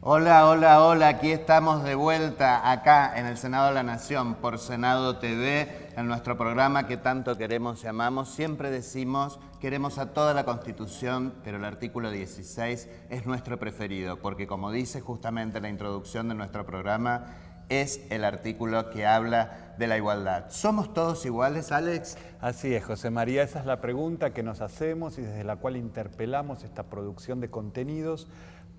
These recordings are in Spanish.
Hola, hola, hola, aquí estamos de vuelta acá en el Senado de la Nación por Senado TV, en nuestro programa que tanto queremos y amamos. Siempre decimos, queremos a toda la Constitución, pero el artículo 16 es nuestro preferido, porque como dice justamente la introducción de nuestro programa, es el artículo que habla de la igualdad. ¿Somos todos iguales, Alex? Así es, José María, esa es la pregunta que nos hacemos y desde la cual interpelamos esta producción de contenidos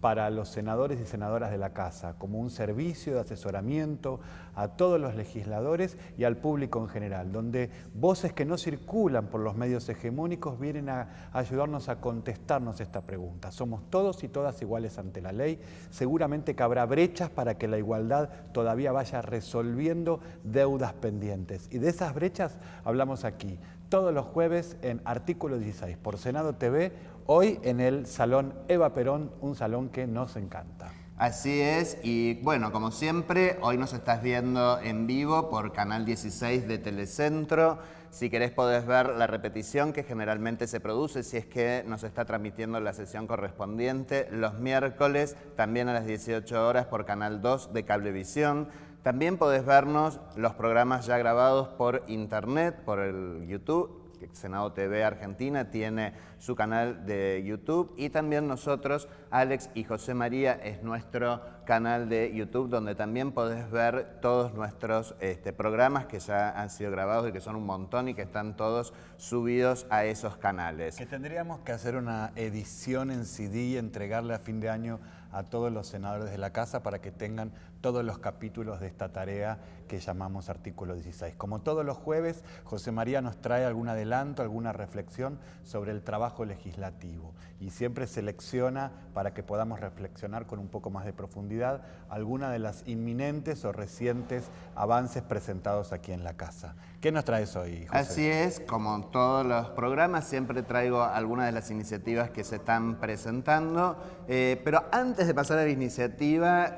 para los senadores y senadoras de la Casa, como un servicio de asesoramiento a todos los legisladores y al público en general, donde voces que no circulan por los medios hegemónicos vienen a ayudarnos a contestarnos esta pregunta. ¿Somos todos y todas iguales ante la ley? Seguramente que habrá brechas para que la igualdad todavía vaya resolviendo deudas pendientes. Y de esas brechas hablamos aquí, todos los jueves en Artículo 16 por Senado TV, hoy en el Salón Eva Perón, un salón que nos encanta. Así es, y bueno, como siempre, hoy nos estás viendo en vivo por Canal 16 de Telecentro. Si querés podés ver la repetición que generalmente se produce si es que nos está transmitiendo la sesión correspondiente los miércoles, también a las 18 horas por Canal 2 de Cablevisión. También podés vernos los programas ya grabados por internet, por el YouTube. Senado TV Argentina tiene su canal de YouTube y también nosotros, Alex y José María, es nuestro canal de YouTube donde también podés ver todos nuestros programas que ya han sido grabados y que son un montón y que están todos subidos a esos canales. Que tendríamos que hacer una edición en CD y entregarle a fin de año a todos los senadores de la Casa para que tengan todos los capítulos de esta tarea que llamamos Artículo 16. Como todos los jueves, José María nos trae algún adelanto, alguna reflexión sobre el trabajo legislativo y siempre selecciona para que podamos reflexionar con un poco más de profundidad alguna de las inminentes o recientes avances presentados aquí en la Casa. ¿Qué nos traes hoy, José? Así es, como todos los programas, siempre traigo algunas de las iniciativas que se están presentando, pero antes de pasar a la iniciativa,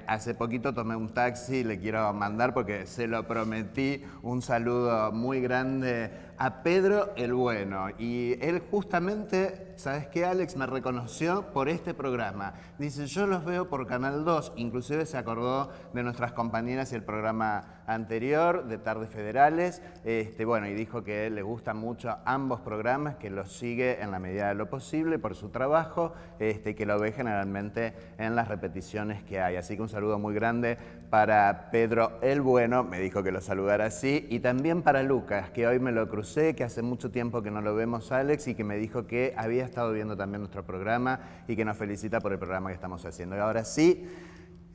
hace poquito tomé un taxi, le quiero mandar porque se lo prometí, un saludo muy grande a Pedro el Bueno, y él justamente, ¿sabes qué, Alex? Me reconoció por este programa. Dice, yo los veo por Canal 2, inclusive se acordó de nuestras compañeras y el programa anterior de Tardes Federales, bueno, y dijo que le gustan mucho ambos programas, que los sigue en la medida de lo posible por su trabajo, que lo ve generalmente en las repeticiones que hay. Así que un saludo muy grande para Pedro el Bueno, me dijo que lo saludara así, y también para Lucas, que hoy me lo crucé, que hace mucho tiempo que no lo vemos, Alex, y que me dijo que había estado viendo también nuestro programa y que nos felicita por el programa que estamos haciendo. Y ahora sí,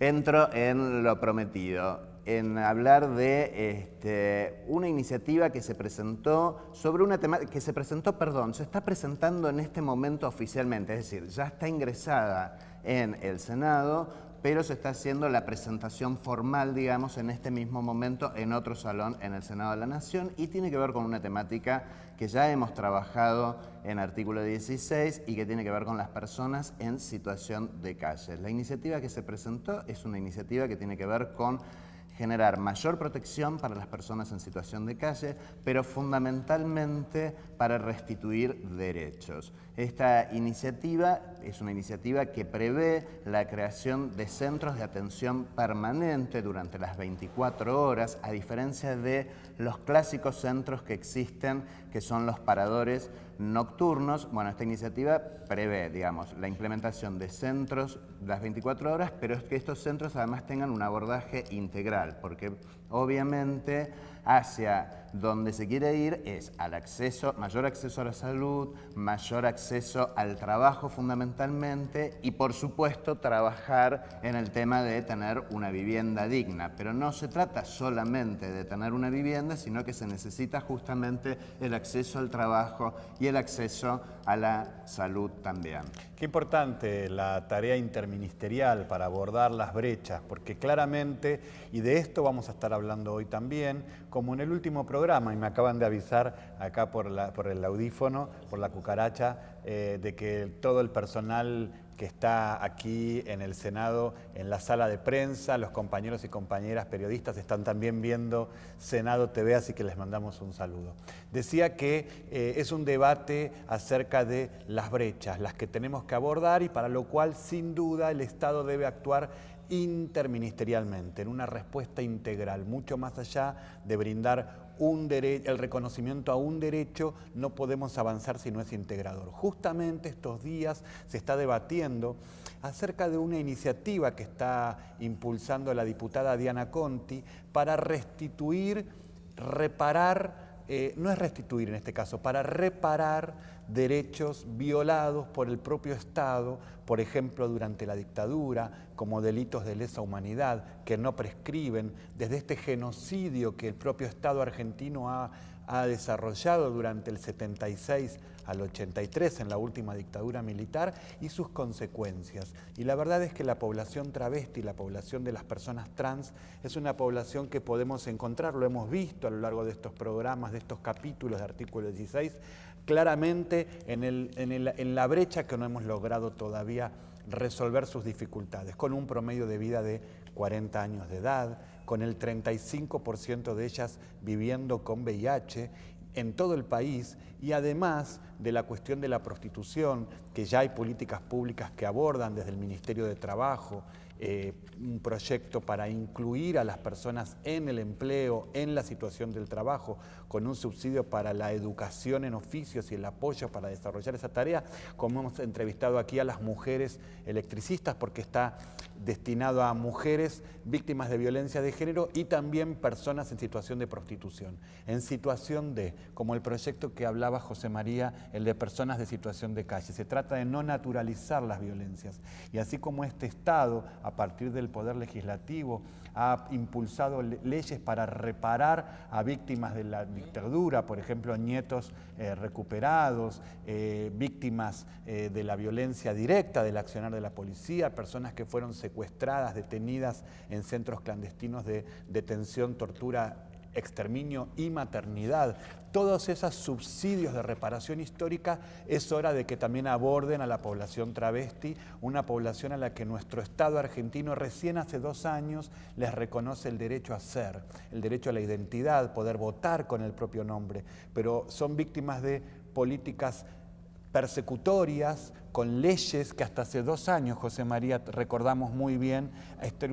entro en lo prometido, en hablar de una iniciativa que se presentó sobre una temática, se está presentando en este momento oficialmente, es decir, ya está ingresada en el Senado, pero se está haciendo la presentación formal, digamos, en este mismo momento en otro salón en el Senado de la Nación y tiene que ver con una temática que ya hemos trabajado en Artículo 16 y que tiene que ver con las personas en situación de calle. La iniciativa que se presentó es una iniciativa que tiene que ver con generar mayor protección para las personas en situación de calle, pero fundamentalmente para restituir derechos. Esta iniciativa es una iniciativa que prevé la creación de centros de atención permanente durante las 24 horas, a diferencia de los clásicos centros que existen, que son los paradores nocturnos. Bueno, esta iniciativa prevé, digamos, la implementación de centros las 24 horas, pero es que estos centros además tengan un abordaje integral, porque obviamente hacia donde se quiere ir es al acceso, mayor acceso a la salud, mayor acceso al trabajo fundamentalmente y por supuesto trabajar en el tema de tener una vivienda digna. Pero no se trata solamente de tener una vivienda, sino que se necesita justamente el acceso al trabajo y el acceso a la salud también. Qué importante la tarea interministerial para abordar las brechas, porque claramente, y de esto vamos a estar hablando hoy también, como en el último programa, y me acaban de avisar acá por el audífono, por la cucaracha, de que todo el personal que está aquí en el Senado, en la sala de prensa. Los compañeros y compañeras periodistas están también viendo Senado TV, así que les mandamos un saludo. Decía que es un debate acerca de las brechas, las que tenemos que abordar, y para lo cual, sin duda, el Estado debe actuar interministerialmente, en una respuesta integral, mucho más allá de brindar el reconocimiento a un derecho. No podemos avanzar si no es integrador. Justamente estos días se está debatiendo acerca de una iniciativa que está impulsando la diputada Diana Conti para restituir, reparar, no es restituir en este caso, para reparar derechos violados por el propio Estado, por ejemplo, durante la dictadura, como delitos de lesa humanidad que no prescriben, desde este genocidio que el propio Estado argentino ha desarrollado durante el 76 al 83 en la última dictadura militar, y sus consecuencias. Y la verdad es que la población travesti, la población de las personas trans, es una población que podemos encontrar, lo hemos visto a lo largo de estos programas, de estos capítulos de Artículo 16, claramente en la brecha que no hemos logrado todavía resolver sus dificultades, con un promedio de vida de 40 años de edad, con el 35% de ellas viviendo con VIH en todo el país, y además de la cuestión de la prostitución, que ya hay políticas públicas que abordan desde el Ministerio de Trabajo, un proyecto para incluir a las personas en el empleo, en la situación del trabajo, con un subsidio para la educación en oficios y el apoyo para desarrollar esa tarea, como hemos entrevistado aquí a las mujeres electricistas, porque está destinado a mujeres víctimas de violencia de género y también personas en situación de prostitución, en situación de, como el proyecto que hablaba José María, el de personas de situación de calle. Se trata de no naturalizar las violencias, y así como este Estado, a partir del Poder Legislativo, ha impulsado leyes para reparar a víctimas de la dictadura, por ejemplo, nietos recuperados, víctimas de la violencia directa del accionar de la policía, personas que fueron secuestradas, detenidas en centros clandestinos de detención, tortura, exterminio y maternidad. Todos esos subsidios de reparación histórica es hora de que también aborden a la población travesti, una población a la que nuestro Estado argentino recién hace 2 años les reconoce el derecho a ser, el derecho a la identidad, poder votar con el propio nombre, pero son víctimas de políticas persecutorias, con leyes que hasta hace 2 años, José María, recordamos muy bien,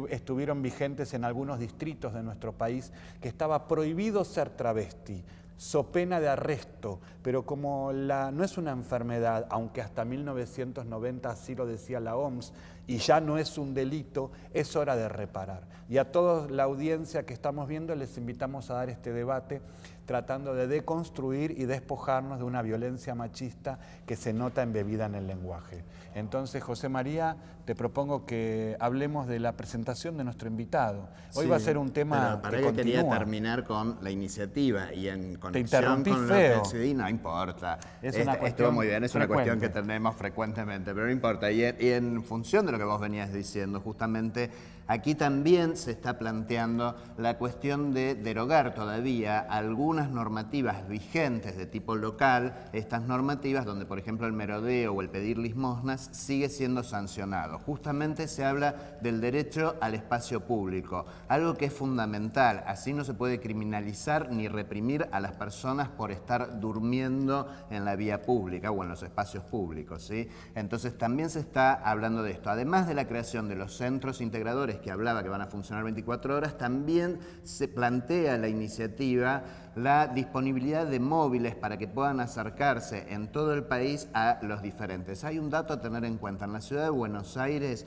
estuvieron vigentes en algunos distritos de nuestro país, que estaba prohibido ser travesti, so pena de arresto, pero como no es una enfermedad, aunque hasta 1990 así lo decía la OMS, y ya no es un delito, es hora de reparar. Y a toda la audiencia que estamos viendo les invitamos a dar este debate, tratando de deconstruir y despojarnos de una violencia machista que se nota embebida en el lenguaje. Entonces, José María, te propongo que hablemos de la presentación de nuestro invitado. Hoy va a ser un tema pero que continúa. quería terminar con la iniciativa y en conexión interrumpí con feo. lo que decidí, no importa. Es una cuestión estuvo muy bien, es una frecuente. cuestión que tenemos frecuentemente, pero no importa. Y en función de lo que vos venías diciendo, justamente aquí también se está planteando la cuestión de derogar todavía algunas normativas vigentes de tipo local, estas normativas donde, por ejemplo, el merodeo o el pedir limosnas sigue siendo sancionado. Justamente se habla del derecho al espacio público, algo que es fundamental. Así no se puede criminalizar ni reprimir a las personas por estar durmiendo en la vía pública o en los espacios públicos, ¿sí? Entonces también se está hablando de esto. Además de la creación de los centros integradores que hablaba que van a funcionar 24 horas, también se plantea la iniciativa la disponibilidad de móviles para que puedan acercarse en todo el país a los diferentes. Hay un dato a tener en cuenta. En la ciudad de Buenos Aires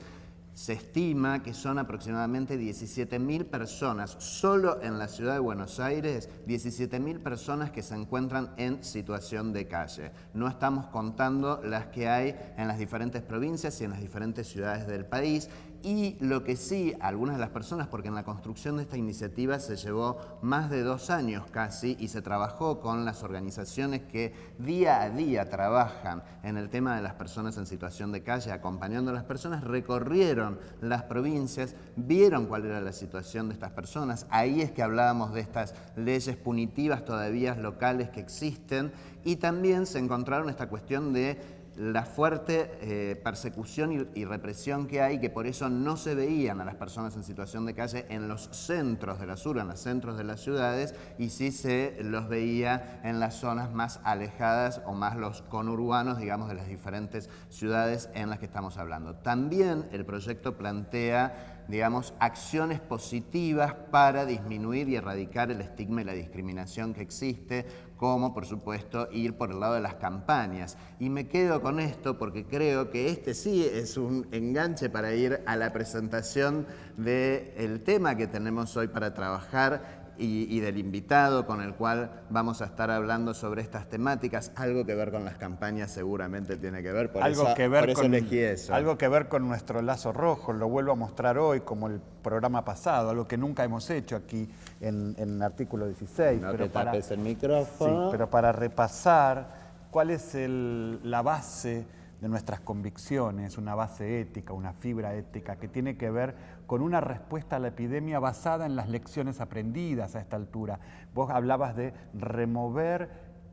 se estima que son aproximadamente 17.000 personas, solo en la ciudad de Buenos Aires, 17.000 personas que se encuentran en situación de calle. No estamos contando las que hay en las diferentes provincias y en las diferentes ciudades del país. Y lo que sí, algunas de las personas, porque en la construcción de esta iniciativa se llevó más de 2 años casi y se trabajó con las organizaciones que día a día trabajan en el tema de las personas en situación de calle, acompañando a las personas, recorrieron las provincias, vieron cuál era la situación de estas personas. Ahí es que hablábamos de estas leyes punitivas todavía locales que existen, y también se encontraron esta cuestión de la fuerte persecución y represión que hay, que por eso no se veían a las personas en situación de calle en los centros de las urbes, en los centros de las ciudades, y sí se los veía en las zonas más alejadas o más los conurbanos, digamos, de las diferentes ciudades en las que estamos hablando. También el proyecto plantea, digamos, acciones positivas para disminuir y erradicar el estigma y la discriminación que existe, como por supuesto ir por el lado de las campañas. Y me quedo con esto porque creo que este sí es un enganche para ir a la presentación del tema que tenemos hoy para trabajar y del invitado con el cual vamos a estar hablando sobre estas temáticas. Algo que ver con las campañas seguramente tiene que ver, por eso elegí eso. Algo que ver con nuestro lazo rojo, lo vuelvo a mostrar hoy como el programa pasado, algo que nunca hemos hecho aquí en Artículo 16. No te tapes el micrófono. Sí, pero para repasar cuál es la base de nuestras convicciones, una base ética, una fibra ética que tiene que ver con una respuesta a la epidemia basada en las lecciones aprendidas a esta altura. Vos hablabas de remover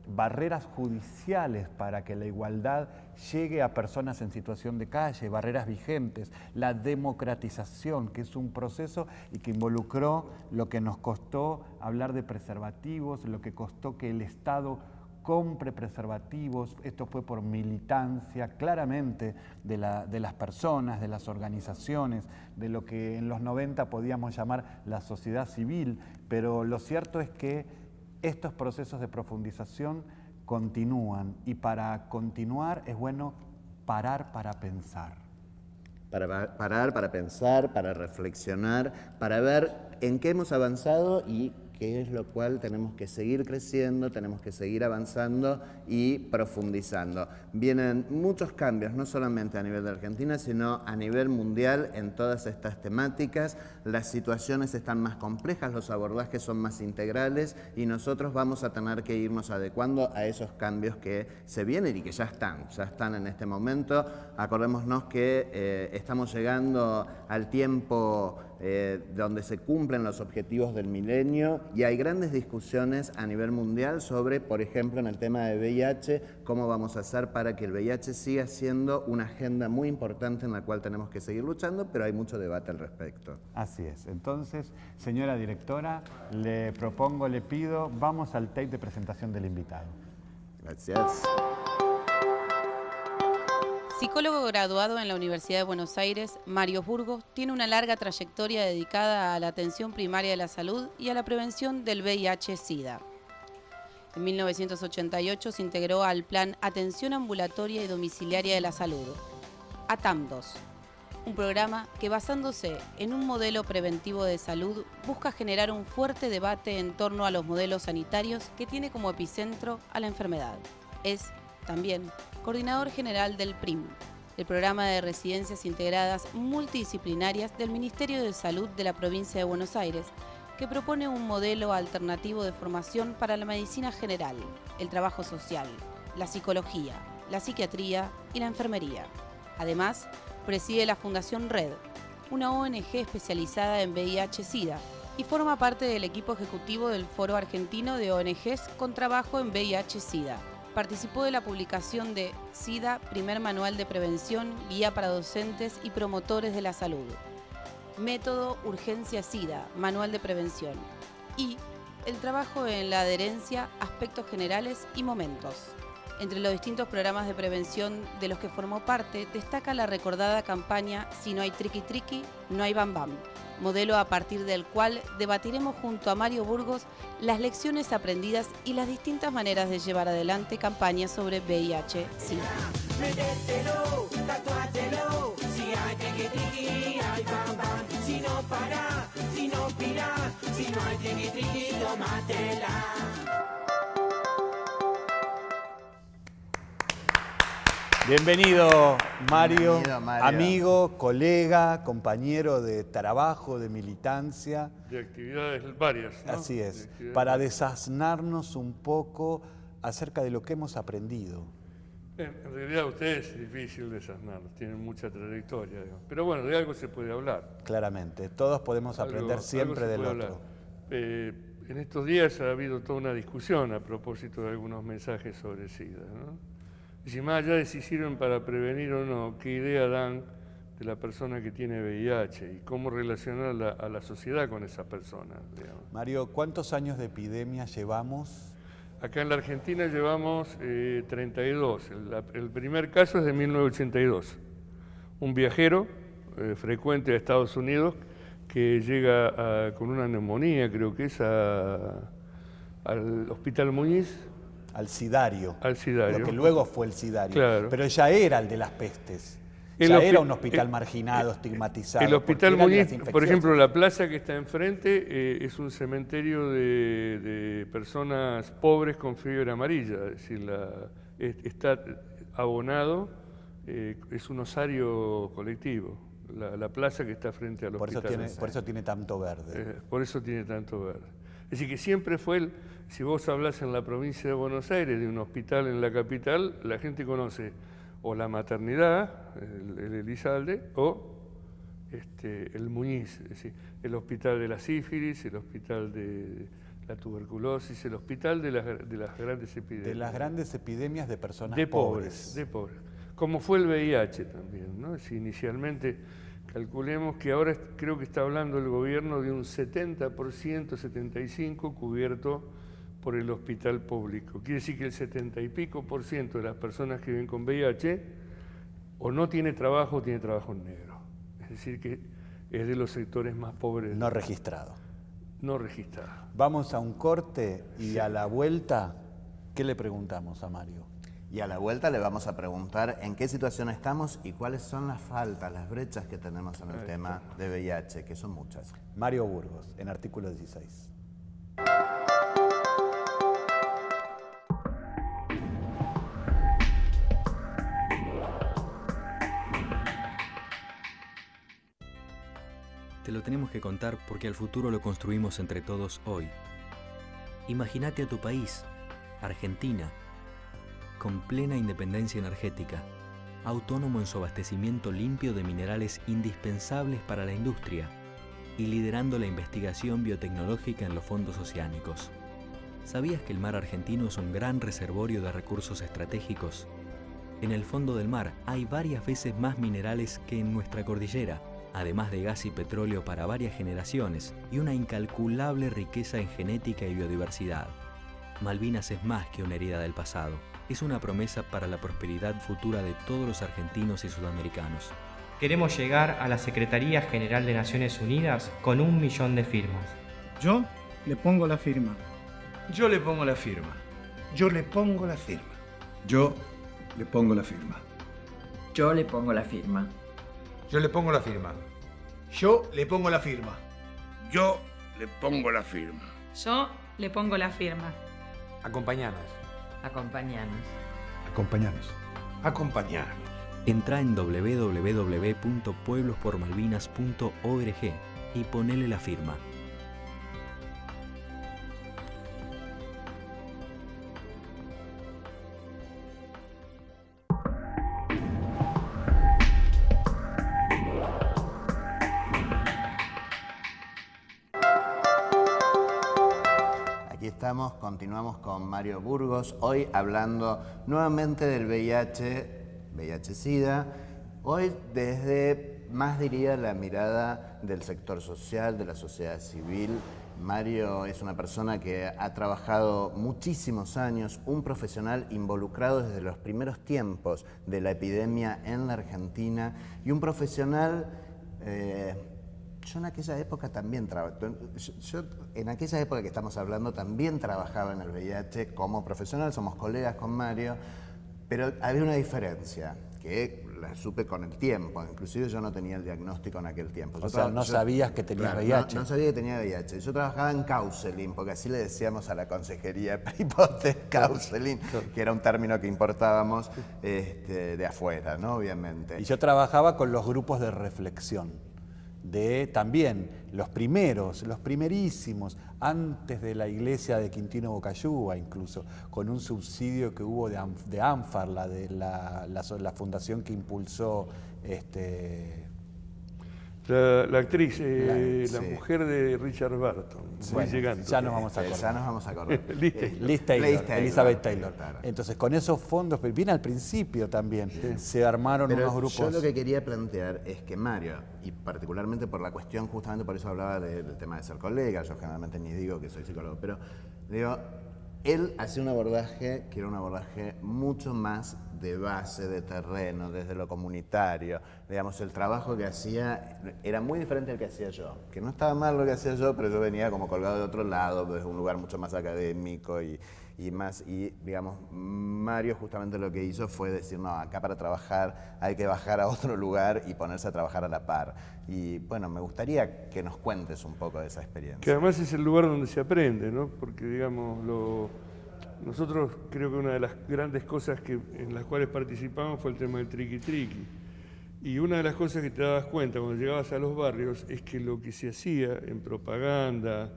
barreras judiciales para que la igualdad llegue a personas en situación de calle, barreras vigentes, la democratización, que es un proceso y que involucró lo que nos costó hablar de preservativos, lo que costó que el Estado compre preservativos. Esto fue por militancia claramente de las personas, de las organizaciones, de lo que en los 90 podíamos llamar la sociedad civil, pero lo cierto es que estos procesos de profundización continúan y para continuar es bueno parar para pensar. Para parar, para pensar, para reflexionar, para ver en qué hemos avanzado y qué es lo cual tenemos que seguir creciendo, tenemos que seguir avanzando y profundizando. Vienen muchos cambios, no solamente a nivel de Argentina, sino a nivel mundial en todas estas temáticas. Las situaciones están más complejas, los abordajes son más integrales y nosotros vamos a tener que irnos adecuando a esos cambios que se vienen y que ya están en este momento. Acordémonos que estamos llegando al tiempo donde se cumplen los objetivos del milenio y hay grandes discusiones a nivel mundial sobre, por ejemplo, en el tema de VIH, cómo vamos a hacer para que el VIH siga siendo una agenda muy importante en la cual tenemos que seguir luchando, pero hay mucho debate al respecto. Así es. Entonces, señora directora, le propongo, le pido, vamos al tape de presentación del invitado. Gracias. Psicólogo graduado en la Universidad de Buenos Aires, Mario Burgos tiene una larga trayectoria dedicada a la atención primaria de la salud y a la prevención del VIH-Sida. En 1988 se integró al Plan Atención Ambulatoria y Domiciliaria de la Salud, ATAM2, un programa que, basándose en un modelo preventivo de salud, busca generar un fuerte debate en torno a los modelos sanitarios que tiene como epicentro a la enfermedad. Es, también, coordinador general del PRIM, el Programa de Residencias Integradas Multidisciplinarias del Ministerio de Salud de la Provincia de Buenos Aires, que propone un modelo alternativo de formación para la medicina general, el trabajo social, la psicología, la psiquiatría y la enfermería. Además, preside la Fundación RED, una ONG especializada en VIH-Sida, y forma parte del equipo ejecutivo del Foro Argentino de ONGs con trabajo en VIH-Sida. Participó de la publicación de SIDA, primer manual de prevención, guía para docentes y promotores de la salud. Método Urgencia SIDA, manual de prevención. Y el trabajo en la adherencia, aspectos generales y momentos. Entre los distintos programas de prevención de los que formó parte, destaca la recordada campaña Si no hay triqui triqui, no hay bam bam, modelo a partir del cual debatiremos junto a Mario Burgos las lecciones aprendidas y las distintas maneras de llevar adelante campañas sobre VIH-Sida. Métetelo, tatuátelo, si hay triqui triqui, hay bam bam, si no para, si no pira, si no hay triqui triqui, tómatela. Bienvenido, Mario, Bienvenido, Mario. amigo, colega, compañero de trabajo, de militancia. De actividades varias, ¿no? Así De es, actividades para varias. desasnarnos un poco acerca de lo que hemos aprendido. En realidad ustedes es difícil desasnarlos, tienen mucha trayectoria, digamos. Pero bueno, de algo se puede hablar. Claramente, todos podemos aprender siempre del algo se otro. puede hablar. En estos días ha habido toda una discusión a propósito de algunos mensajes sobre SIDA, ¿no? Y si más allá de si sirven para prevenir o no, qué idea dan de la persona que tiene VIH y cómo relacionar a la sociedad con esa persona, digamos. Mario, ¿cuántos años de epidemia llevamos? Acá en la Argentina llevamos 32. El primer caso es de 1982. Un viajero frecuente de Estados Unidos que llega con una neumonía, creo que es al Hospital Muñiz. Al Sidario. Al Sidario. Lo que luego fue el Sidario. Claro. Pero ya era el de las pestes. Ya era un hospital marginado, estigmatizado. El Hospital Muñiz, por ejemplo, la plaza que está enfrente es un cementerio de personas pobres con fiebre amarilla. Es decir, está abonado, es un osario colectivo. La plaza que está frente al hospital. Por eso tiene tanto verde. Por eso tiene tanto verde. Es decir, que siempre fue, si vos hablas en la provincia de Buenos Aires de un hospital en la capital, la gente conoce o la maternidad, el Elizalde, o el Muñiz, es decir, el hospital de la sífilis, el hospital de la tuberculosis, el hospital de las grandes epidemias. De las grandes epidemias de personas pobres. De pobres. Como fue el VIH también, ¿no? Si inicialmente calculemos que ahora creo que está hablando el gobierno de un 70%, 75% cubierto por el hospital público. Quiere decir que el 70 y pico % de las personas que viven con VIH o no tiene trabajo o tiene trabajo en negro. Es decir, que es de los sectores más pobres. No registrado. No registrado. Vamos a un corte y a la vuelta, ¿qué le preguntamos a Mario? Y a la vuelta le vamos a preguntar en qué situación estamos y cuáles son las faltas, las brechas que tenemos en el tema de VIH, que son muchas. Mario Burgos, en Artículo 16. Te lo tenemos que contar porque al futuro lo construimos entre todos hoy. Imagínate a tu país, Argentina, con plena independencia energética, autónomo en su abastecimiento limpio de minerales indispensables para la industria y liderando la investigación biotecnológica en los fondos oceánicos. ¿Sabías que el mar argentino es un gran reservorio de recursos estratégicos? En el fondo del mar hay varias veces más minerales que en nuestra cordillera, además de gas y petróleo para varias generaciones y una incalculable riqueza en genética y biodiversidad. Malvinas es más que una herida del pasado, es una promesa para la prosperidad futura de todos los argentinos y sudamericanos. Queremos llegar a la Secretaría General de Naciones Unidas con 1 millón de firmas. Yo le pongo la firma. Yo le pongo la firma. Yo le pongo la firma. Yo le pongo la firma. Yo le pongo la firma. Yo le pongo la firma. Yo le pongo la firma. Yo le pongo la firma. Yo le pongo la firma. Acompañanos. Acompañanos. Acompañanos. Acompañarnos. Entra en www.pueblospormalvinas.org y ponele la firma. Continuamos con Mario Burgos, hoy hablando nuevamente del VIH-Sida, hoy desde más diría la mirada del sector social, de la sociedad civil. Mario es una persona que ha trabajado muchísimos años, un profesional involucrado desde los primeros tiempos de la epidemia en la Argentina y un profesional... Yo en aquella época también en aquella época que estamos hablando también trabajaba en el VIH como profesional, somos colegas con Mario, pero había una diferencia que la supe con el tiempo, inclusive yo no tenía el diagnóstico en aquel tiempo. O sea, no sabías que tenías VIH. No sabía que tenía VIH. Yo trabajaba en counseling, porque así le decíamos a la consejería Pripote counseling, que era un término que importábamos de afuera, ¿no? Obviamente. Y yo trabajaba con los grupos de reflexión. De también los primerísimos, antes de la iglesia de Quintino Bocayúa incluso, con un subsidio que hubo de ANFAR, la fundación que impulsó La actriz, la sí. mujer de Richard Burton. Bueno, llegando. ya nos vamos a acordar. Ya nos vamos a acordar. Liz Liz Taylor, Elizabeth Taylor. Claro. Entonces, con esos fondos, viene al principio también, se armaron Pero unos grupos. yo lo que quería plantear es que Mario, y particularmente por la cuestión, justamente por eso hablaba del tema de ser colega, yo generalmente ni digo que soy psicólogo, pero digo, él hacía un abordaje que era un abordaje mucho más de base, de terreno, desde lo comunitario. Digamos, el trabajo que hacía era muy diferente al que hacía yo. Que no estaba mal lo que hacía yo, pero yo venía como colgado de otro lado, desde un lugar mucho más académico y más. Y, digamos, Mario justamente lo que hizo fue decir, no, acá para trabajar hay que bajar a otro lugar y ponerse a trabajar a la par. Y, bueno, me gustaría que nos cuentes un poco de esa experiencia. Que además es el lugar donde se aprende, ¿no? Porque, digamos, nosotros creo que una de las grandes cosas en las cuales participamos fue el tema del triqui-triqui. Y una de las cosas que te dabas cuenta cuando llegabas a los barrios es que lo que se hacía en propaganda,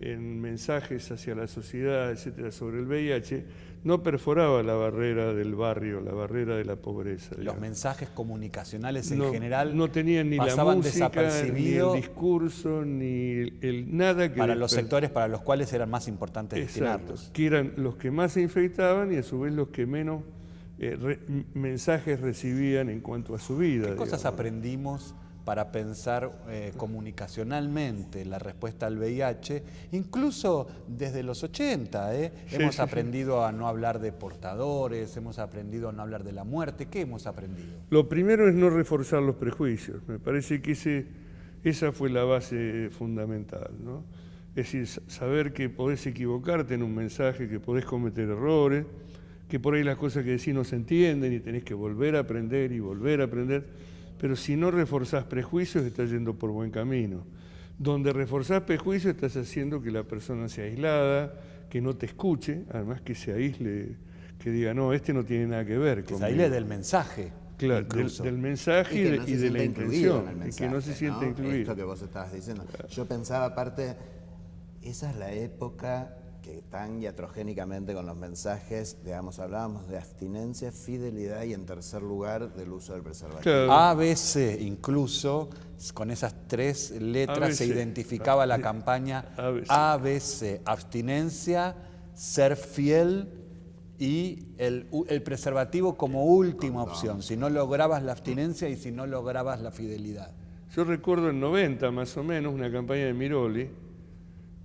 en mensajes hacia la sociedad, etcétera, sobre el VIH, no perforaba la barrera del barrio, la barrera de la pobreza. Los mensajes comunicacionales en No, general no tenían ni la pasaban música, ni el desapercibido discurso, ni nada que... para los sectores para los cuales eran más importantes destinarlos. Que eran los que más se infectaban y a su vez los que menos mensajes recibían en cuanto a su vida. ¿Qué cosas aprendimos para pensar comunicacionalmente la respuesta al VIH, incluso desde los 80? Hemos aprendido a no hablar de portadores, hemos aprendido a no hablar de la muerte. ¿Qué hemos aprendido? Lo primero es no reforzar los prejuicios. Me parece que esa fue la base fundamental, ¿no? Es decir, saber que podés equivocarte en un mensaje, que podés cometer errores, que por ahí las cosas que decís no se entienden y tenés que volver a aprender y volver a aprender. Pero si no reforzás prejuicios, estás yendo por buen camino. Donde reforzás prejuicios, estás haciendo que la persona sea aislada, que no te escuche, además que se aísle, que diga, no, este no tiene nada que ver conmigo. Que se aísle del mensaje. Claro, del mensaje y de la intención. Mensaje, y que no se siente incluido. Esto que vos estabas diciendo. Yo pensaba, aparte, esa es la época que tan iatrogénicamente con los mensajes, digamos, hablábamos de abstinencia, fidelidad y, en tercer lugar, del uso del preservativo. Claro. ABC, incluso, con esas 3 letras ABC. se identificaba la campaña ABC, abstinencia, ser fiel y el preservativo como última opción, si no lograbas la abstinencia y si no lograbas la fidelidad. Yo recuerdo en 90, más o menos, una campaña de Miroli,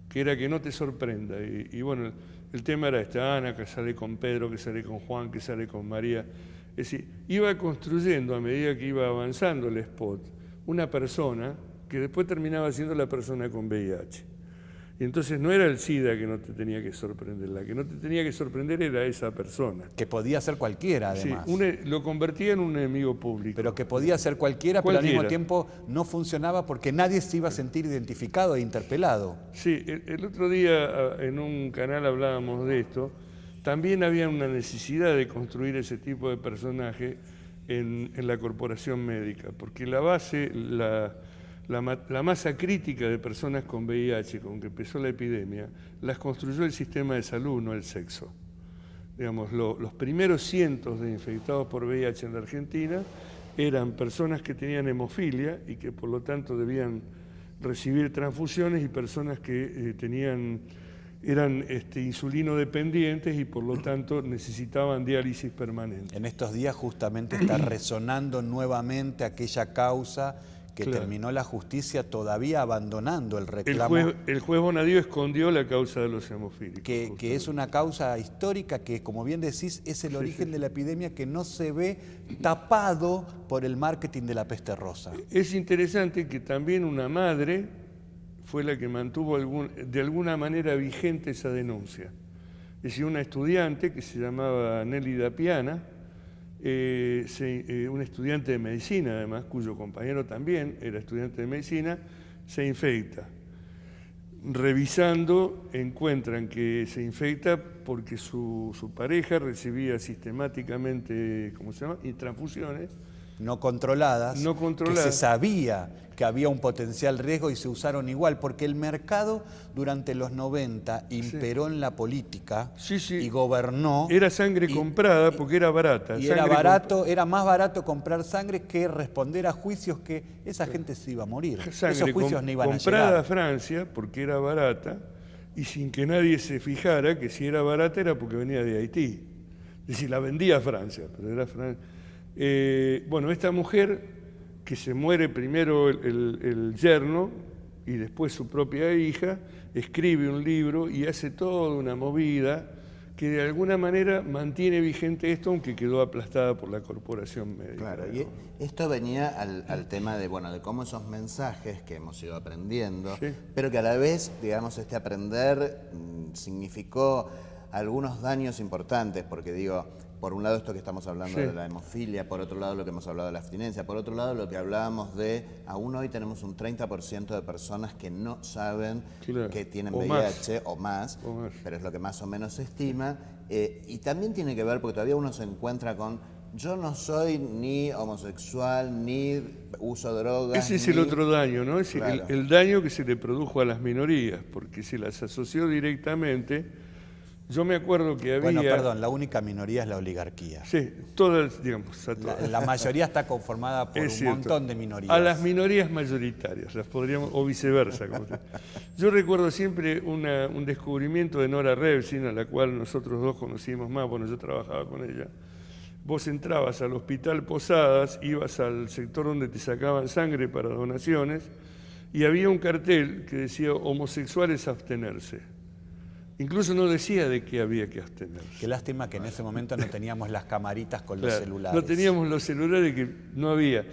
que era que no te sorprenda. Y bueno, el tema era esta, Ana, que sale con Pedro, que sale con Juan, que sale con María. Es decir, iba construyendo a medida que iba avanzando el spot una persona que después terminaba siendo la persona con VIH. Y entonces no era el SIDA que no te tenía que sorprender, la que no te tenía que sorprender era esa persona. Que podía ser cualquiera, además. Sí, lo convertía en un enemigo público. Pero que podía ser cualquiera, pero al mismo tiempo no funcionaba porque nadie se iba a sentir identificado e interpelado. Sí, el otro día en un canal hablábamos de esto. También había una necesidad de construir ese tipo de personaje en la corporación médica, porque la base, la masa crítica de personas con VIH, con que empezó la epidemia, las construyó el sistema de salud, no el sexo. Digamos, los primeros cientos de infectados por VIH en la Argentina eran personas que tenían hemofilia y que por lo tanto debían recibir transfusiones, y personas que eran insulino dependientes y por lo tanto necesitaban diálisis permanente. En estos días justamente está resonando nuevamente aquella causa que terminó la justicia todavía abandonando el reclamo. El juez Bonadío escondió la causa de los hemofílicos. Que es una causa histórica que, como bien decís, es el origen de la epidemia, que no se ve tapado por el marketing de la peste rosa. Es interesante que también una madre fue la que mantuvo de alguna manera vigente esa denuncia. Es decir, una estudiante que se llamaba Nelly Dapiana, un estudiante de medicina además, cuyo compañero también era estudiante de medicina, se infecta. Revisando, encuentran que se infecta porque su pareja recibía sistemáticamente, ¿cómo se llama?, transfusiones, no controladas, No que controladas. se sabía que había un potencial riesgo y se usaron igual, porque el mercado durante los 90 imperó en la política y gobernó. Era sangre comprada porque era barata. Y sangre era más barato comprar sangre que responder a juicios que esa gente se iba a morir. Sangre Esos juicios no iban a comprada llegar. a Francia porque era barata y sin que nadie se fijara que si era barata era porque venía de Haití. Es decir, la vendía a Francia, pero era bueno, esta mujer que se muere primero el yerno y después su propia hija, escribe un libro y hace toda una movida que de alguna manera mantiene vigente esto, aunque quedó aplastada por la corporación médica. Claro, y esto venía al tema de, bueno, de cómo esos mensajes que hemos ido aprendiendo, pero que a la vez, digamos, este aprender significó algunos daños importantes, porque digo, por un lado esto que estamos hablando de la hemofilia, por otro lado lo que hemos hablado de la abstinencia, por otro lado lo que hablábamos de, aún hoy tenemos un 30% de personas que no saben que tienen VIH o más, pero es lo que más o menos se estima, y también tiene que ver porque todavía uno se encuentra con, yo no soy ni homosexual, ni uso drogas. Ese es el otro daño, ¿no? Es el daño que se le produjo a las minorías, porque se las asoció directamente. Yo me acuerdo que había... Bueno, perdón, la única minoría es la oligarquía. Sí, todas, digamos... La mayoría está conformada por un montón de minorías. A las minorías mayoritarias, las podríamos, o viceversa. Yo recuerdo siempre un descubrimiento de Nora Revsine, a la cual nosotros dos conocimos más, bueno, yo trabajaba con ella. Vos entrabas al Hospital Posadas, ibas al sector donde te sacaban sangre para donaciones, y había un cartel que decía homosexuales abstenerse. Incluso no decía de qué había que abstenerse. Qué lástima que en ese momento no teníamos las camaritas con los celulares. No teníamos los celulares, que no había.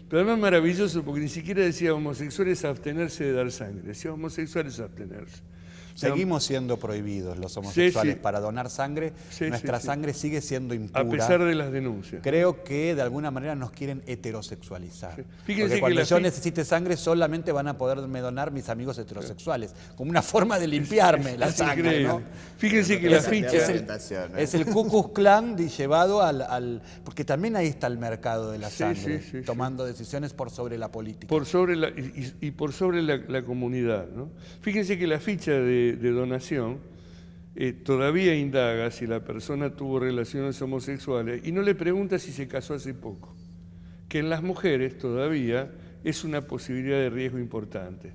Pero además maravilloso, porque ni siquiera decía homosexuales abstenerse de dar sangre, decía homosexuales abstenerse. Seguimos siendo prohibidos los homosexuales para donar sangre. Nuestra sangre sigue siendo impura. A pesar de las denuncias. Creo que de alguna manera nos quieren heterosexualizar. Fíjense porque que cuando yo necesite sangre solamente van a poderme donar mis amigos heterosexuales. Como una forma de limpiarme la sangre, ¿no? Fíjense que la ficha... Es el Ku Klux Klan llevado al... Porque también ahí está el mercado de la sangre, tomando decisiones por sobre la política. Por sobre y por sobre la comunidad, ¿no? Fíjense que la ficha de donación todavía indaga si la persona tuvo relaciones homosexuales y no le pregunta si se casó hace poco, que en las mujeres todavía es una posibilidad de riesgo importante.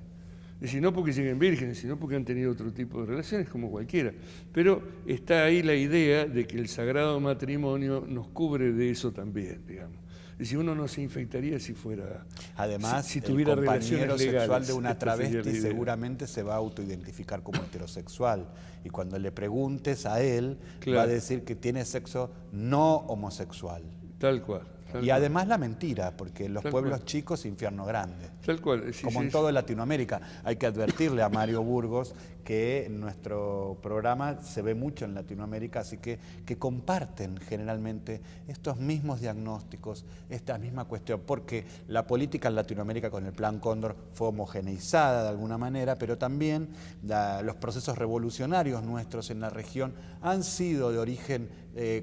Es decir, no porque lleguen vírgenes, sino porque han tenido otro tipo de relaciones, como cualquiera. Pero está ahí la idea de que el sagrado matrimonio nos cubre de eso también, digamos. Es decir, uno no se infectaría si fuera... Además, si tuviera el compañero relaciones sexual legales. de una Esta sería travesti la idea. seguramente se va a autoidentificar como heterosexual. Y cuando le preguntes a él, va a decir que tiene sexo no homosexual. Tal cual. Y además la mentira, porque en los pueblos chicos, infierno grande. Tal cual. Como en toda Latinoamérica. Hay que advertirle a Mario Burgos que nuestro programa se ve mucho en Latinoamérica, así que comparten generalmente estos mismos diagnósticos, esta misma cuestión, porque la política en Latinoamérica con el Plan Cóndor fue homogeneizada de alguna manera, pero también los procesos revolucionarios nuestros en la región han sido de origen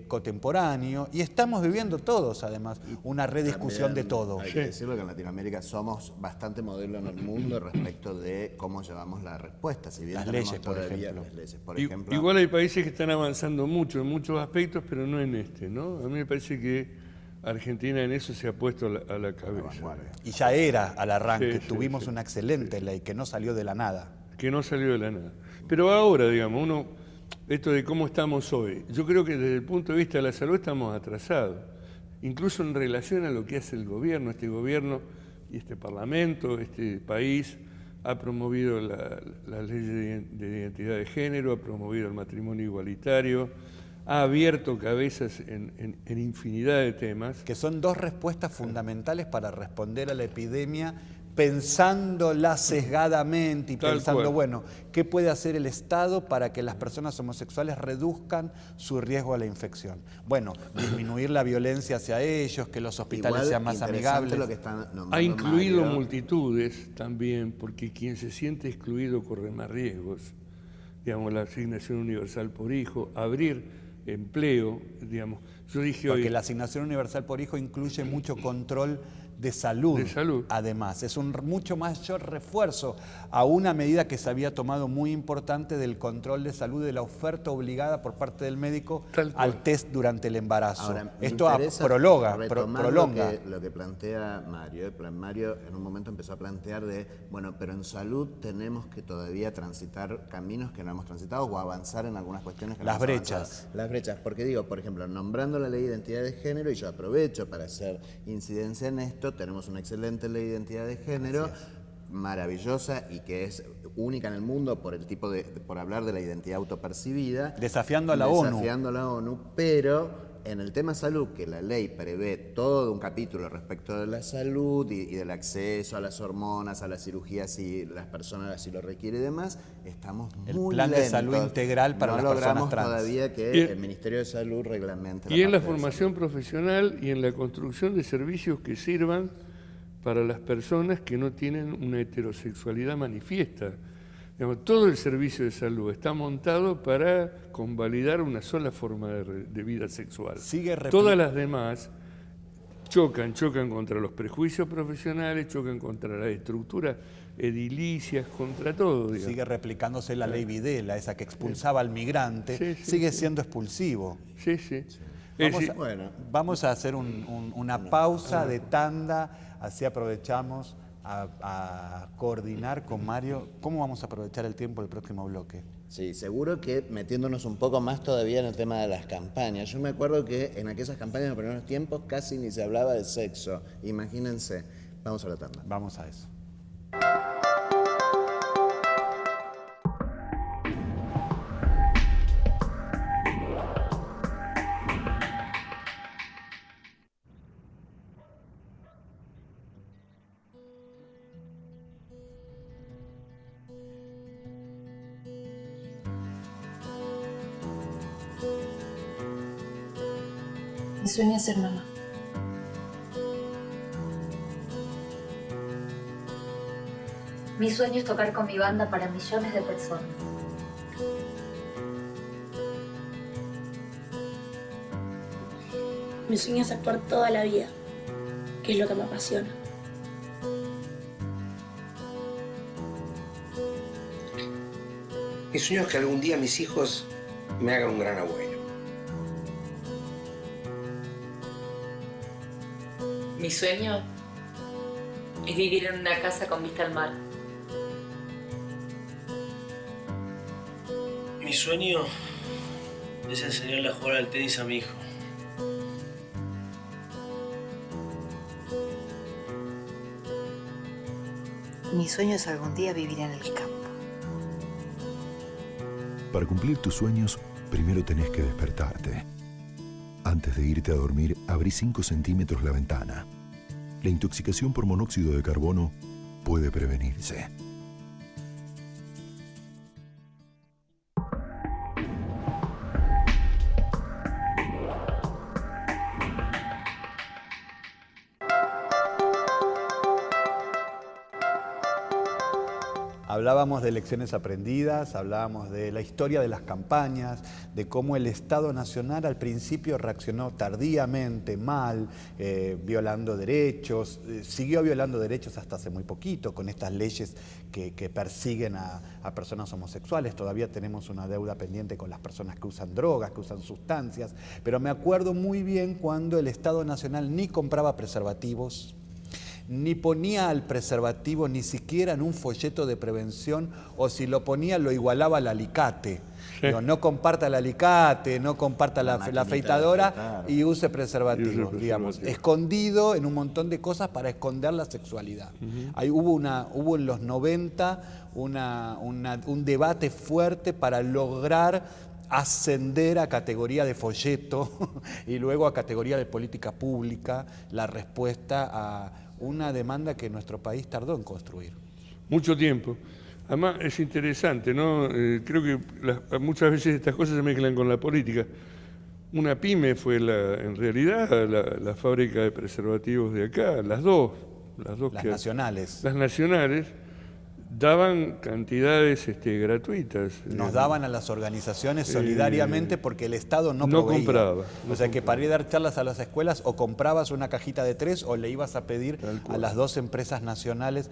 contemporáneo y estamos viviendo todos, además, una rediscusión de todo. Hay que decirlo que en Latinoamérica somos bastante modelo en el mundo respecto de cómo llevamos la respuesta. Si bien las leyes, por ejemplo. Igual hay países que están avanzando mucho en muchos aspectos, pero no en este, ¿no? A mí me parece que Argentina en eso se ha puesto a la cabeza. Y ya era al arranque, tuvimos una excelente ley que no salió de la nada. Que no salió de la nada. Pero ahora, digamos, esto de cómo estamos hoy, yo creo que desde el punto de vista de la salud estamos atrasados, incluso en relación a lo que hace el gobierno. Este gobierno y este parlamento, este país, ha promovido la ley de identidad de género, ha promovido el matrimonio igualitario, ha abierto cabezas en infinidad de temas. Que son dos respuestas fundamentales para responder a la epidemia, pensándola sesgadamente y pensando, bueno, ¿qué puede hacer el Estado para que las personas homosexuales reduzcan su riesgo a la infección? Bueno, disminuir la violencia hacia ellos, que los hospitales sean más amigables. Lo que están ha incluido multitudes también, porque quien se siente excluido corre más riesgos. Digamos, la asignación universal por hijo, abrir empleo, digamos. Yo dije Porque hoy, la asignación universal por hijo incluye mucho control de salud. Además, es un mucho mayor refuerzo a una medida que se había tomado muy importante del control de salud, de la oferta obligada por parte del médico al test durante el embarazo. Ahora, esto retomar prolonga. Lo que plantea Mario. Mario en un momento empezó a plantear bueno, pero en salud tenemos que todavía transitar caminos que no hemos transitado o avanzar en algunas cuestiones que no hemos avanzado. Las brechas, porque digo, por ejemplo, nombrando la ley de identidad de género, y yo aprovecho para hacer incidencia en esto, tenemos una excelente ley de identidad de género, maravillosa y que es única en el mundo por el tipo por hablar de la identidad autopercibida. Desafiando a la ONU. Desafiando a la ONU, pero en el tema salud, que la ley prevé todo un capítulo respecto de la salud y del acceso a las hormonas, a la cirugía si las personas así lo requieren y demás, estamos muy lentos. El plan de salud integral para las personas trans. No logramos todavía que el Ministerio de Salud reglamente. Y en la formación profesional y en la construcción de servicios que sirvan para las personas que no tienen una heterosexualidad manifiesta. Digamos, todo el servicio de salud está montado para convalidar una sola forma de vida sexual. Todas las demás chocan contra los prejuicios profesionales, chocan contra las estructuras edilicias, contra todo. Digamos. Sigue replicándose la ley Videla, esa que expulsaba al migrante, sigue siendo expulsivo. Sí, sí. Vamos a hacer una pausa de tanda, así aprovechamos a coordinar con Mario. ¿Cómo vamos a aprovechar el tiempo del próximo bloque? Sí, seguro que metiéndonos un poco más todavía en el tema de las campañas. Yo me acuerdo que en aquellas campañas de los primeros tiempos casi ni se hablaba de sexo. Imagínense. Vamos a la tanda. Vamos a eso. Mi sueño es ser mamá. Mi sueño es tocar con mi banda para millones de personas. Mi sueño es actuar toda la vida, que es lo que me apasiona. Mi sueño es que algún día mis hijos me hagan un gran abuelo. Mi sueño es vivir en una casa con vista al mar. Mi sueño es enseñarle a jugar al tenis a mi hijo. Mi sueño es algún día vivir en el campo. Para cumplir tus sueños, primero tenés que despertarte. Antes de irte a dormir, abrí 5 centímetros la ventana. La intoxicación por monóxido de carbono puede prevenirse. Hablábamos de lecciones aprendidas, hablábamos de la historia de las campañas, de cómo el Estado Nacional al principio reaccionó tardíamente, mal, violando derechos, siguió violando derechos hasta hace muy poquito con estas leyes que persiguen a personas homosexuales. Todavía tenemos una deuda pendiente con las personas que usan drogas, que usan sustancias, pero me acuerdo muy bien cuando el Estado Nacional ni compraba preservativos, ni ponía al preservativo ni siquiera en un folleto de prevención, o si lo ponía lo igualaba al alicate. Sí. Digo, no comparta el alicate, no comparta la afeitadora y use preservativos, digamos, escondido en un montón de cosas para esconder la sexualidad. Ahí hubo en los 90 un debate fuerte para lograr ascender a categoría de folleto y luego a categoría de política pública la respuesta a una demanda que nuestro país tardó en construir. Mucho tiempo. Además es interesante, ¿no? Creo que muchas veces estas cosas se mezclan con la política. Una pyme fue en realidad la fábrica de preservativos de acá, las dos nacionales. Las nacionales daban cantidades gratuitas. Nos daban a las organizaciones solidariamente porque el Estado no no proveía. compraba. O sea que para ir a dar charlas a las escuelas o comprabas una cajita de 3 o le ibas a pedir a las 2 empresas nacionales,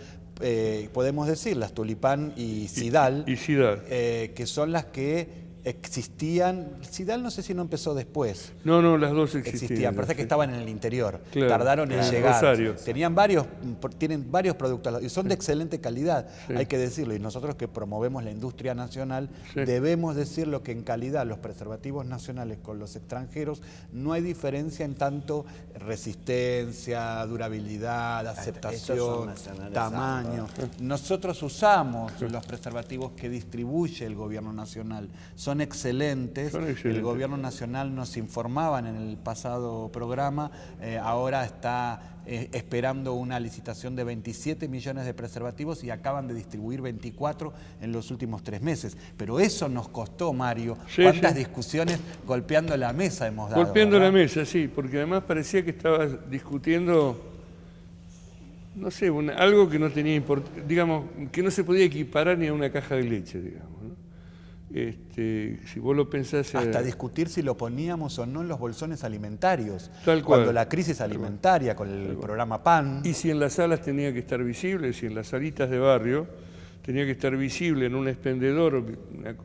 podemos decir, las Tulipán y Sidal, que son las que existían. Sidal no sé si no empezó después. No, las dos existían. Parece que estaban en el interior. Claro, tardaron en llegar. Rosario. Tienen varios productos y son de excelente calidad, hay que decirlo. Y nosotros que promovemos la industria nacional, debemos decir lo que en calidad los preservativos nacionales con los extranjeros no hay diferencia en tanto resistencia, durabilidad, aceptación, tamaño. Nosotros usamos los preservativos que distribuye el gobierno nacional. Son excelentes. El gobierno nacional nos informaban en el pasado programa, ahora está esperando una licitación de 27 millones de preservativos y acaban de distribuir 24 en los últimos 3 meses. Pero eso nos costó, Mario. ¿Cuántas discusiones golpeando la mesa hemos dado? Golpeando la mesa, sí, porque además parecía que estabas discutiendo, no sé, algo que no tenía importancia, digamos, que no se podía equiparar ni a una caja de leche, digamos, ¿no? Si vos lo pensás... Hasta discutir si lo poníamos o no en los bolsones alimentarios. Tal cual. Cuando la crisis alimentaria con el programa PAN... Y si en las salas tenía que estar visible, si en las salitas de barrio tenía que estar visible en un expendedor,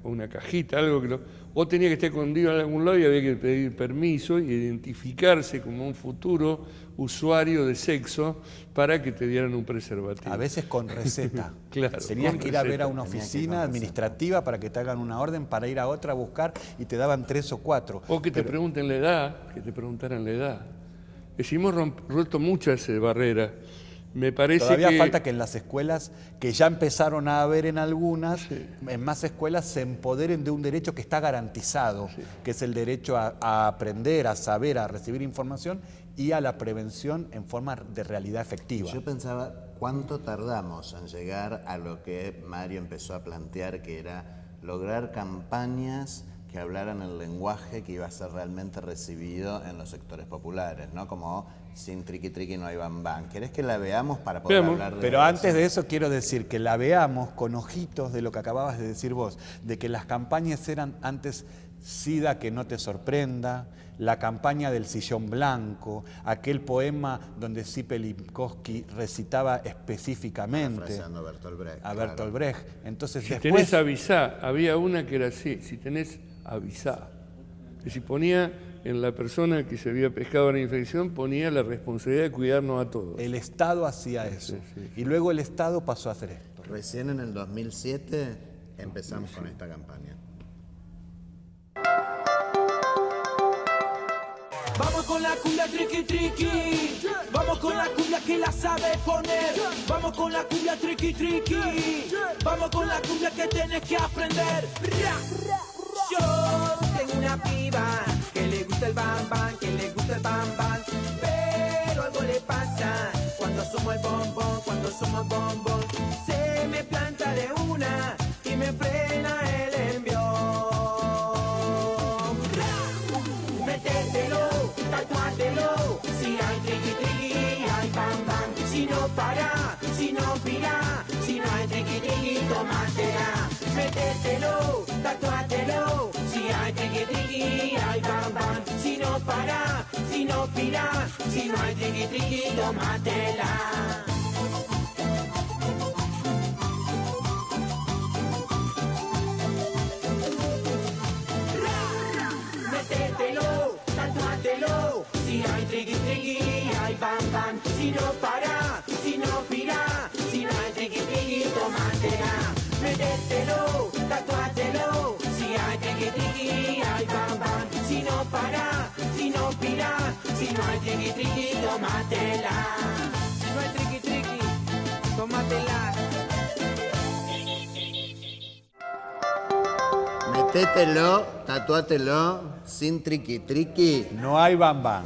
una cajita, algo que o tenía que estar escondido en algún lado y había que pedir permiso y identificarse como un futuro usuario de sexo para que te dieran un preservativo. A veces con receta. Claro. Tenías que ir a ver a una oficina administrativa para que te hagan una orden, para ir a otra a buscar y te daban 3 o 4. O que te pregunten la edad, que te preguntaran la edad. Hemos roto muchas barreras. Me parece Todavía que... falta que en las escuelas, que ya empezaron a haber en algunas, en más escuelas se empoderen de un derecho que está garantizado, que es el derecho a aprender, a saber, a recibir información y a la prevención en forma de realidad efectiva. Yo pensaba, ¿cuánto tardamos en llegar a lo que Mario empezó a plantear, que era lograr campañas que hablaran el lenguaje que iba a ser realmente recibido en los sectores populares, ¿no? Como sin triqui triqui no hay bambán. ¿Querés que la veamos para poder hablar de Pero eso? antes de eso quiero decir que la veamos con ojitos de lo que acababas de decir vos, de que las campañas eran antes SIDA que no te sorprenda, la campaña del sillón blanco, aquel poema donde Zipe Limpkowski recitaba específicamente a Bertolt Brecht. Entonces, si tenés avisá, había una que era así, si tenés avisá, que si ponía en la persona que se había pescado la infección, ponía la responsabilidad de cuidarnos a todos. El Estado hacía eso. Y luego el Estado pasó a hacer esto. Recién en el 2007 empezamos con esta campaña. Vamos con la cumbia triqui triqui, vamos con la cumbia que la sabe poner, vamos con la cumbia triqui triqui, vamos con la cumbia que tenés que aprender. Yo tengo una piba que le gusta el bam bam, que le gusta el bam bam, pero algo le pasa cuando somos el bombón, cuando somos bombón, se me planta de una y me frena el envión. Métetelo, tatuátelo, si hay triqui triqui, hay bam bam, si no para, si no pira, si no hay triqui triqui, tómatela. Métetelo, tatuátelo, si hay triqui triqui, hay bam bam, si no para, si no pira, si no hay triqui triqui, tómatela. Métetelo, tatuátelo, si hay triqui triqui, hay bam bam, si no para, si no pira, si no hay triqui triqui, tómatela. Métetelo, tatuátelo, si hay triqui triqui, hay bam bam, si no para, si no pira, si no hay triqui triqui, tómatela. Si no hay triqui triqui, tómatela. Métetelo, tatuátelo, sin triqui triqui. No hay bam bam.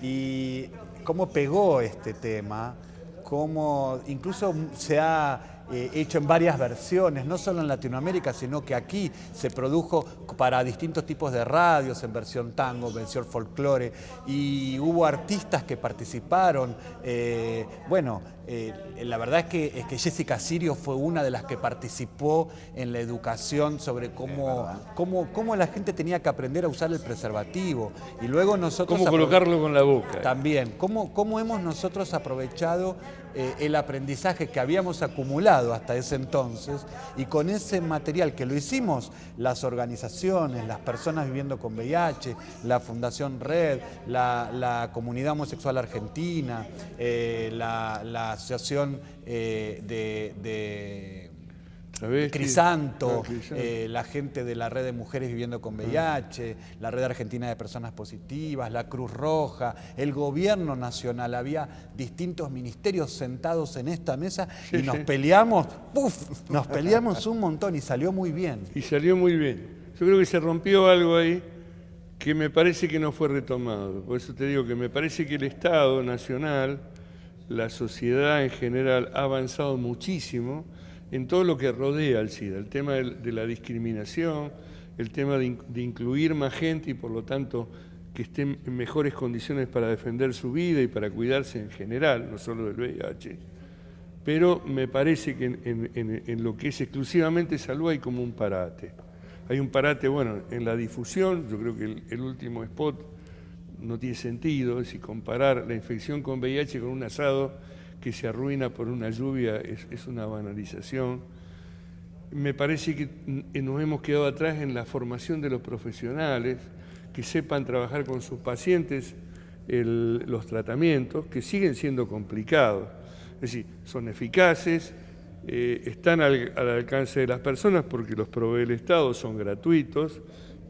Y cómo pegó este tema, cómo incluso se ha hecho en varias versiones, no solo en Latinoamérica, sino que aquí se produjo para distintos tipos de radios, en versión tango, versión folclore, y hubo artistas que participaron, La verdad es que Jessica Sirio fue una de las que participó en la educación sobre cómo la gente tenía que aprender a usar el preservativo. Y luego nosotros... Cómo colocarlo con la boca. También. Cómo hemos nosotros aprovechado el aprendizaje que habíamos acumulado hasta ese entonces, y con ese material que lo hicimos las organizaciones, las personas viviendo con VIH, la Fundación Red, la Comunidad Homosexual Argentina, la Asociación de Crisanto, la gente de la Red de Mujeres Viviendo con VIH, la Red Argentina de Personas Positivas, la Cruz Roja, el Gobierno Nacional. Había distintos ministerios sentados en esta mesa y nos peleamos, nos peleamos un montón y salió muy bien. Y salió muy bien. Yo creo que se rompió algo ahí que me parece que no fue retomado. Por eso te digo que me parece que el Estado Nacional, la sociedad en general, ha avanzado muchísimo en todo lo que rodea al SIDA, el tema de la discriminación, el tema de incluir más gente y por lo tanto que estén en mejores condiciones para defender su vida y para cuidarse en general, no solo del VIH. Pero me parece que en lo que es exclusivamente salud hay como un parate. Hay un parate, bueno, en la difusión. Yo creo que el último spot no tiene sentido, es decir, comparar la infección con VIH con un asado que se arruina por una lluvia es una banalización. Me parece que nos hemos quedado atrás en la formación de los profesionales, que sepan trabajar con sus pacientes los tratamientos, que siguen siendo complicados. Es decir, son eficaces, están al alcance de las personas porque los provee el Estado, son gratuitos,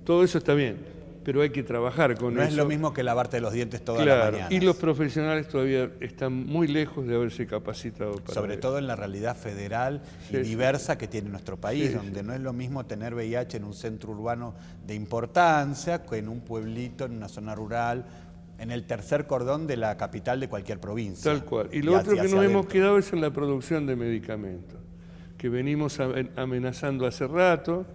todo eso está bien. Pero hay que trabajar con eso. No es lo mismo que lavarte los dientes todas las mañanas. Y los profesionales todavía están muy lejos de haberse capacitado para sobre eso. todo en la realidad federal y diversa que tiene nuestro país, donde no es lo mismo tener VIH en un centro urbano de importancia que en un pueblito, en una zona rural, en el tercer cordón de la capital de cualquier provincia. Tal cual. Y lo otro que nos hemos quedado es en la producción de medicamentos, que venimos amenazando hace rato.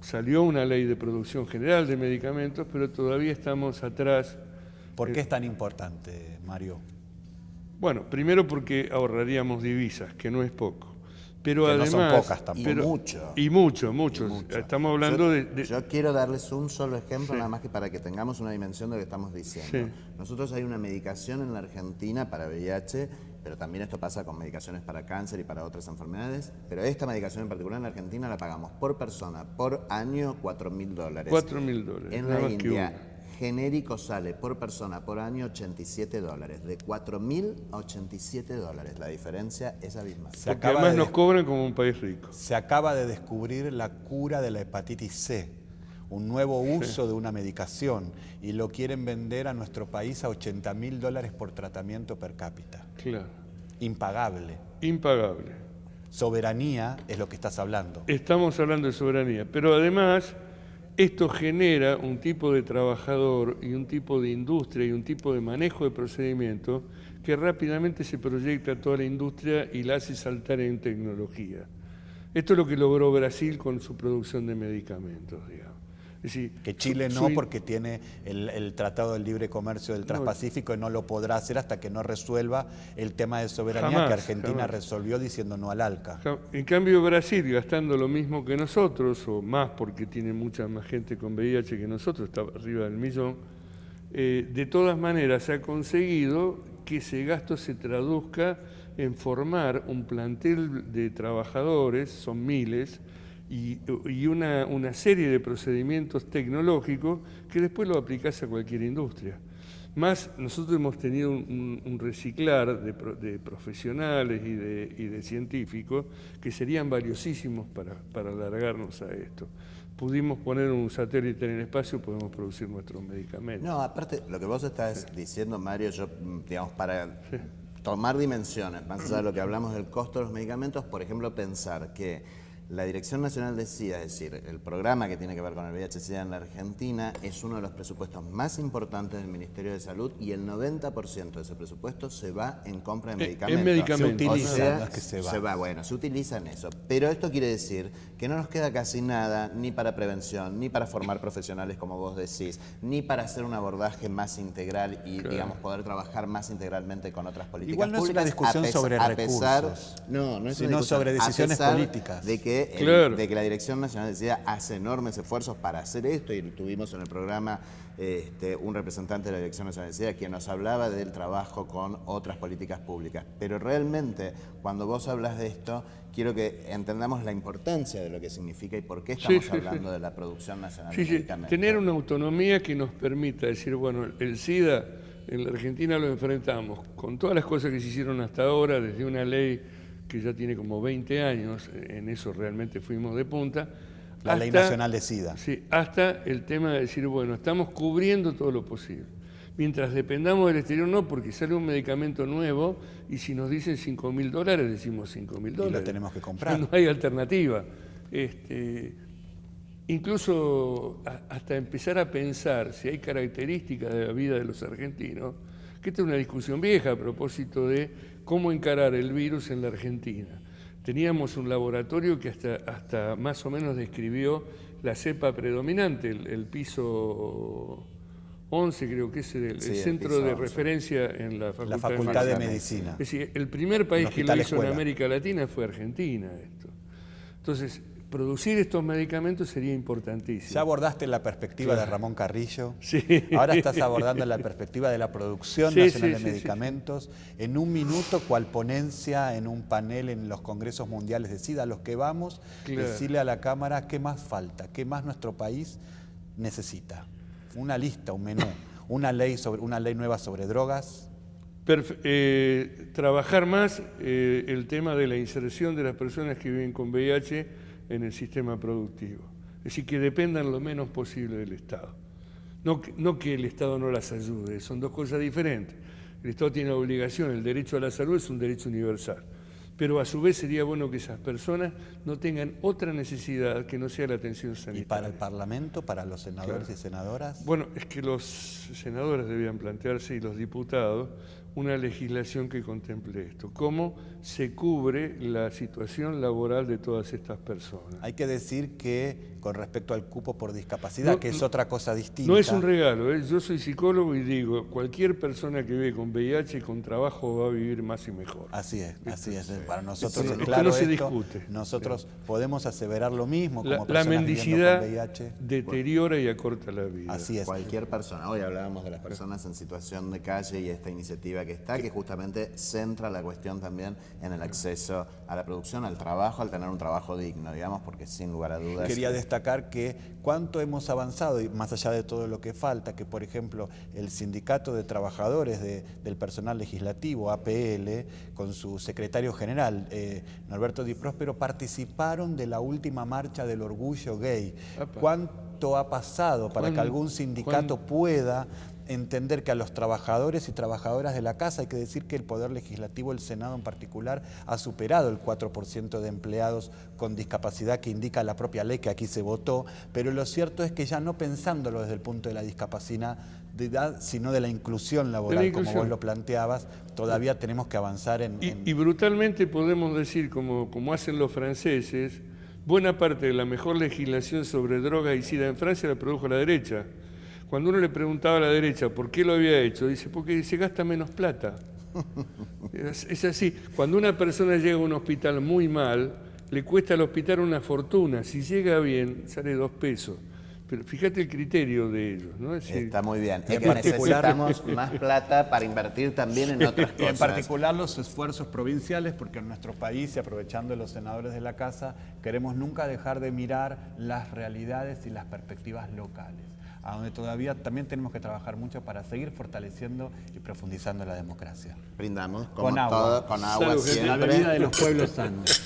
Salió una ley de producción general de medicamentos, pero todavía estamos atrás. ¿Por qué es tan importante, Mario? Bueno, primero porque ahorraríamos divisas, que no es poco. Pero que además, no son pocas tampoco. Y mucho. Estamos hablando yo quiero darles un solo ejemplo, nada más que para que tengamos una dimensión de lo que estamos diciendo. Nosotros hay una medicación en la Argentina para VIH, pero también esto pasa con medicaciones para cáncer y para otras enfermedades, pero esta medicación en particular en la Argentina la pagamos por persona, por año, $4.000. $4.000. En la India, genérico sale por persona, por año, $87. De $4.000 a $87. La diferencia es abismal. Porque además nos cobran como un país rico. Se acaba de descubrir la cura de la hepatitis C, un nuevo uso de una medicación, y lo quieren vender a nuestro país a $80.000 por tratamiento per cápita. Claro. Impagable. Impagable. Soberanía es lo que estás hablando. Estamos hablando de soberanía, pero además esto genera un tipo de trabajador y un tipo de industria y un tipo de manejo de procedimiento que rápidamente se proyecta a toda la industria y la hace saltar en tecnología. Esto es lo que logró Brasil con su producción de medicamentos, digamos. Es decir, que Chile no, porque tiene el Tratado del Libre Comercio del Transpacífico y no lo podrá hacer hasta que no resuelva el tema de soberanía que Argentina resolvió diciendo no al ALCA. En cambio, Brasil, gastando lo mismo que nosotros, o más porque tiene mucha más gente con VIH que nosotros, está arriba del 1.000.000, de todas maneras ha conseguido que ese gasto se traduzca en formar un plantel de trabajadores, son miles, y una serie de procedimientos tecnológicos que después lo aplicás a cualquier industria. Más, nosotros hemos tenido un reciclar de profesionales y de científicos que serían valiosísimos para alargarnos a esto. Pudimos poner un satélite en el espacio, podemos producir nuestros medicamentos. No, aparte, lo que vos estás diciendo, Mario, yo, digamos, para tomar dimensiones, más allá de lo que hablamos del costo de los medicamentos, por ejemplo, pensar que La Dirección Nacional de SIDA, es decir, el programa que tiene que ver con el VIH-Sida en la Argentina, es uno de los presupuestos más importantes del Ministerio de Salud y el 90% de ese presupuesto se va en compra de medicamentos. En medicamentos. Se utiliza, o sea, no es que se va. Bueno, se utiliza en eso. Pero esto quiere decir que no nos queda casi nada ni para prevención, ni para formar profesionales, como vos decís, ni para hacer un abordaje más integral y, digamos, poder trabajar más integralmente con otras políticas Igual no es públicas. una discusión sobre recursos, no es sino una discusión, sobre decisiones políticas. De que de que la Dirección Nacional de SIDA hace enormes esfuerzos para hacer esto, y tuvimos en el programa un representante de la Dirección Nacional de SIDA quien nos hablaba del trabajo con otras políticas públicas. Pero realmente, cuando vos hablas de esto, quiero que entendamos la importancia de lo que significa y por qué estamos hablando de la producción nacional de medicamentos. Tener una autonomía que nos permita decir, bueno, el SIDA en la Argentina lo enfrentamos con todas las cosas que se hicieron hasta ahora, desde una ley que ya tiene como 20 años, en eso realmente fuimos de punta. La Ley Nacional de SIDA. Sí, hasta el tema de decir, bueno, estamos cubriendo todo lo posible. Mientras dependamos del exterior, no, porque sale un medicamento nuevo y si nos dicen $5.000, decimos $5.000. Y lo tenemos que comprar. No hay alternativa. Incluso hasta empezar a pensar si hay características de la vida de los argentinos, que esta es una discusión vieja a propósito de cómo encarar el virus en la Argentina. Teníamos un laboratorio que hasta más o menos describió la cepa predominante, el piso 11 creo que es el centro de referencia en la Facultad de Medicina. Es decir, el primer país que lo hizo en América Latina fue Argentina. Entonces, producir estos medicamentos sería importantísimo. Ya abordaste la perspectiva de Ramón Carrillo. Sí. Ahora estás abordando la perspectiva de la producción nacional de medicamentos. En un minuto, cual ponencia en un panel en los congresos mundiales de SIDA, a los que vamos, decirle a la Cámara qué más falta, qué más nuestro país necesita. Una lista, un menú, una ley nueva sobre drogas. Trabajar más el tema de la inserción de las personas que viven con VIH en el sistema productivo. Es decir, que dependan lo menos posible del Estado. No que el Estado no las ayude, son dos cosas diferentes. El Estado tiene la obligación, el derecho a la salud es un derecho universal. Pero a su vez sería bueno que esas personas no tengan otra necesidad que no sea la atención sanitaria. ¿Y para el Parlamento, para los senadores y senadoras? Bueno, es que los senadores debían plantearse, y los diputados, una legislación que contemple esto. ¿Cómo se cubre la situación laboral de todas estas personas? Hay que decir que con respecto al cupo por discapacidad, que es otra cosa distinta. No es un regalo, yo soy psicólogo y digo, cualquier persona que vive con VIH y con trabajo va a vivir más y mejor. Así es. Para nosotros esto es claro no se esto. Discute. Nosotros podemos aseverar lo mismo como la personas mendicidad viviendo con VIH. Deteriora y acorta la vida. Así es. Cualquier persona. Hoy hablábamos de las personas en situación de calle y esta iniciativa que está, que justamente centra la cuestión también en el acceso a la producción, al trabajo, al tener un trabajo digno, digamos, porque sin lugar a dudas... Quería destacar que cuánto hemos avanzado, y más allá de todo lo que falta, que por ejemplo el Sindicato de Trabajadores del Personal Legislativo, APL, con su secretario general, Norberto Di Próspero, participaron de la última marcha del orgullo gay. ¿Cuánto ha pasado para que algún sindicato pueda entender que a los trabajadores y trabajadoras de la casa, hay que decir que el Poder Legislativo, el Senado en particular, ha superado el 4% de empleados con discapacidad que indica la propia ley que aquí se votó, pero lo cierto es que ya no pensándolo desde el punto de la discapacidad, sino de la inclusión laboral, como vos lo planteabas, todavía tenemos que avanzar en... Y brutalmente podemos decir, como hacen los franceses, buena parte de la mejor legislación sobre droga y SIDA en Francia la produjo la derecha. Cuando uno le preguntaba a la derecha por qué lo había hecho, dice, porque se gasta menos plata. Es así. Cuando una persona llega a un hospital muy mal, le cuesta al hospital una fortuna. Si llega bien, sale 2 pesos. Pero fíjate el criterio de ellos, ¿no? Es decir, está muy bien. Es que necesitamos más plata para invertir también en otras cosas. En particular los esfuerzos provinciales, porque en nuestro país, y aprovechando los senadores de la casa, queremos nunca dejar de mirar las realidades y las perspectivas locales, a donde todavía también tenemos que trabajar mucho para seguir fortaleciendo y profundizando la democracia. Brindamos, como con agua. Todo, con agua siempre. La bebida de los pueblos sanos.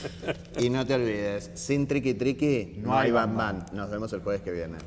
Y no te olvides, sin triqui triqui no hay bam bam. Nos vemos el jueves que viene.